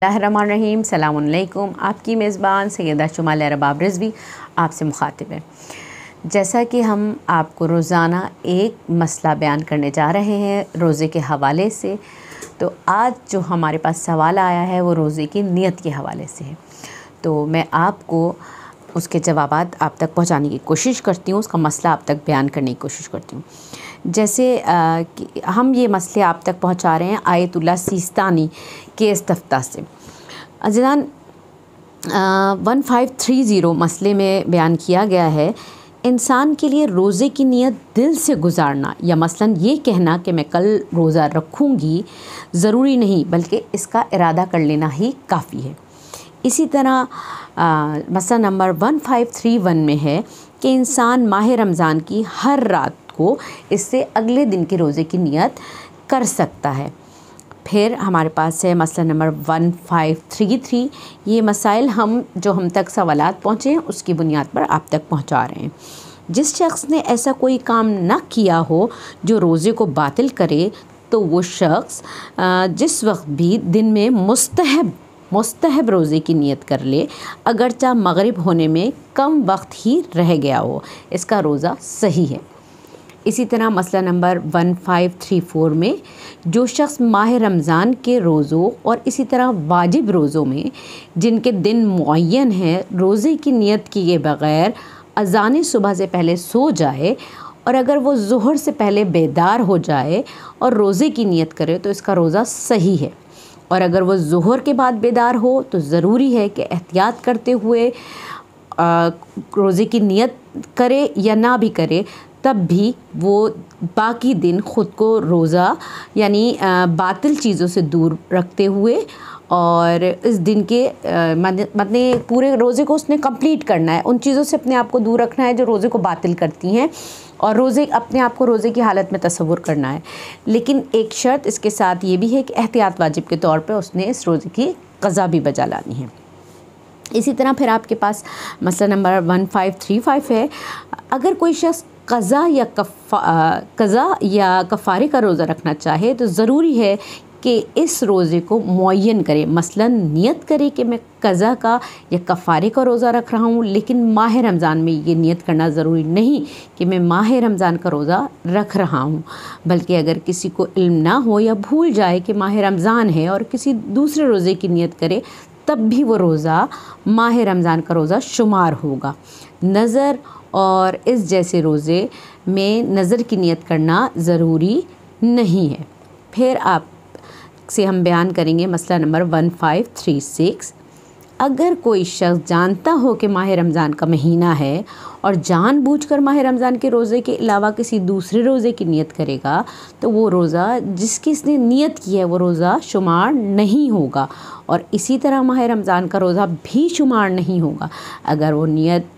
बिस्मिल्लाहिर्रहमानिर्रहीम, सलामुअलैकुम। आपकी मेज़बान सैयदा शुमाल रबाब रिज़वी आपसे मुखातिब है। जैसा कि हम आपको रोज़ाना एक मसला बयान करने जा रहे हैं रोज़े के हवाले से, तो आज जो हमारे पास सवाल आया है वो रोज़े की नियत के हवाले से है। तो मैं आपको उसके जवाबात आप तक पहुंचाने की कोशिश करती हूँ, उसका मसला आप तक बयान करने की कोशिश करती हूँ। जैसे कि हम ये मसले आप तक पहुंचा रहे हैं आयतुल्लाह सिस्तानी के इस्तफ्ता से। अज़ीज़ान, 1530 मसले में बयान किया गया है, इंसान के लिए रोज़े की नियत दिल से गुजारना या मसलन ये कहना कि मैं कल रोज़ा रखूँगी ज़रूरी नहीं, बल्कि इसका इरादा कर लेना ही काफ़ी है। इसी तरह मसला नंबर 1531 में है कि इंसान माह रमज़ान की हर रात को इससे अगले दिन के रोज़े की नियत कर सकता है। फिर हमारे पास है मसला नंबर 1533। ये मसाइल हम तक सवालात पहुँचे हैं उसकी बुनियाद पर आप तक पहुँचा रहे हैं। जिस शख्स ने ऐसा कोई काम न किया हो जो रोज़े को बातिल करे, तो वो शख्स जिस वक्त भी दिन में मुस्तहब रोज़े की नियत कर ले, अगरचा मगरिब होने में कम वक्त ही रह गया हो, इसका रोज़ा सही है। इसी तरह मसला नंबर 1534 में जो शख्स माह रमज़ान के रोज़ों और इसी तरह वाजिब रोज़ों में जिनके दिन मुअय्यन है रोज़े की नियत किए बग़ैर अज़ान सुबह से पहले सो जाए, और अगर वो ज़ुहर से पहले बेदार हो जाए और रोज़े की नियत करे तो इसका रोज़ा सही है। और अगर वो ज़ुहर के बाद बेदार हो तो ज़रूरी है कि एहतियात करते हुए रोज़े की नियत करे या ना भी करे, तब भी वो बाकी दिन ख़ुद को रोज़ा यानी बातिल चीज़ों से दूर रखते हुए और इस दिन के मतलब पूरे रोज़े को उसने कंप्लीट करना है, उन चीज़ों से अपने आप को दूर रखना है जो रोज़े को बातिल करती हैं, और अपने आप को रोज़े की हालत में तसव्वुर करना है। लेकिन एक शर्त इसके साथ ये भी है कि एहतियात वाजिब के तौर पे उसने इस रोज़े की क़ज़ा भी बजा लानी है। इसी तरह फिर आपके पास मसला नंबर 1535 है। अगर कोई शख्स क़ज़ा या कफ़ारे का रोज़ा रखना चाहे तो ज़रूरी है कि इस रोज़े को मुअय्यन करे, मसलन नियत करे कि मैं क़ज़ा का या कफ़ारे का रोज़ा रख रहा हूँ, लेकिन माह रमज़ान में ये नियत करना ज़रूरी नहीं कि मैं माह रमज़ान का रोज़ा रख रहा हूँ, बल्कि अगर किसी को इल्म ना हो या भूल जाए कि माह रमज़ान है और किसी दूसरे रोज़े की नियत करे, तब भी वो रोज़ा माह रमज़ान का रोज़ा शुमार होगा। नज़र और इस जैसे रोज़े में नज़र की नियत करना ज़रूरी नहीं है। फिर आप से हम बयान करेंगे मसला नंबर 1536। अगर कोई शख्स जानता हो कि माह रमज़ान का महीना है और जानबूझकर माह रमज़ान के रोज़े के अलावा किसी दूसरे रोज़े की नियत करेगा, तो वो रोज़ा जिसकी इसने नियत की है वो रोज़ा शुमार नहीं होगा, और इसी तरह माह रमज़ान का रोज़ा भी शुमार नहीं होगा अगर वो नियत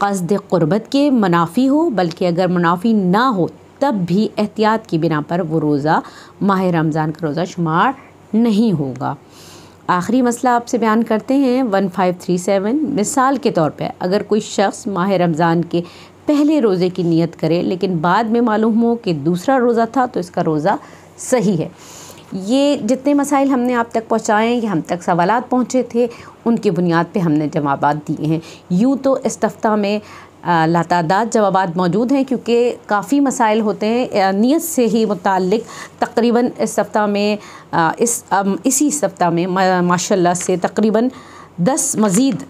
क़स्द क़ुर्बत के मुनाफ़ी हो, बल्कि अगर मुनाफ़ी ना हो तब भी एहतियात की बिना पर वो रोज़ा माह रमज़ान का रोज़ा शुमार नहीं होगा। आखिरी मसला आपसे बयान करते हैं 1537। मिसाल के तौर पे अगर कोई शख्स माह रमज़ान के पहले रोज़े की नियत करे लेकिन बाद में मालूम हो कि दूसरा रोज़ा था, तो इसका रोज़ा सही है। ये जितने मसाइल हमने आप तक पहुँचाए हैं, हम तक सवालात पहुँचे थे, उनकी बुनियाद पे हमने जवाबात दिए हैं। यूँ तो इस्तफ्ता में लातादाद जवाबात मौजूद हैं, क्योंकि काफ़ी मसाइल होते हैं नियत से ही मुताल्लिक़। तकरीबन इस हफ़्ता में इसी इस्तफ्ता में माशाल्लाह से तकरीबन 10 मज़ीद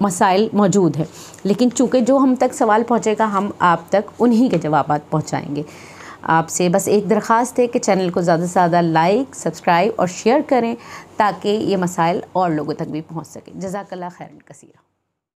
मसाइल मौजूद हैं, लेकिन चूँकि जो हम तक सवाल पहुँचेगा हम आप तक उन्हीं के जवाबात पहुँचाएँगे। आपसे बस एक दरख्वास्त है कि चैनल को ज़्यादा से ज़्यादा लाइक, सब्सक्राइब और शेयर करें ताकि ये मसाइल और लोगों तक भी पहुँच सके। जज़ाकल्लाह खैरन कसीरा।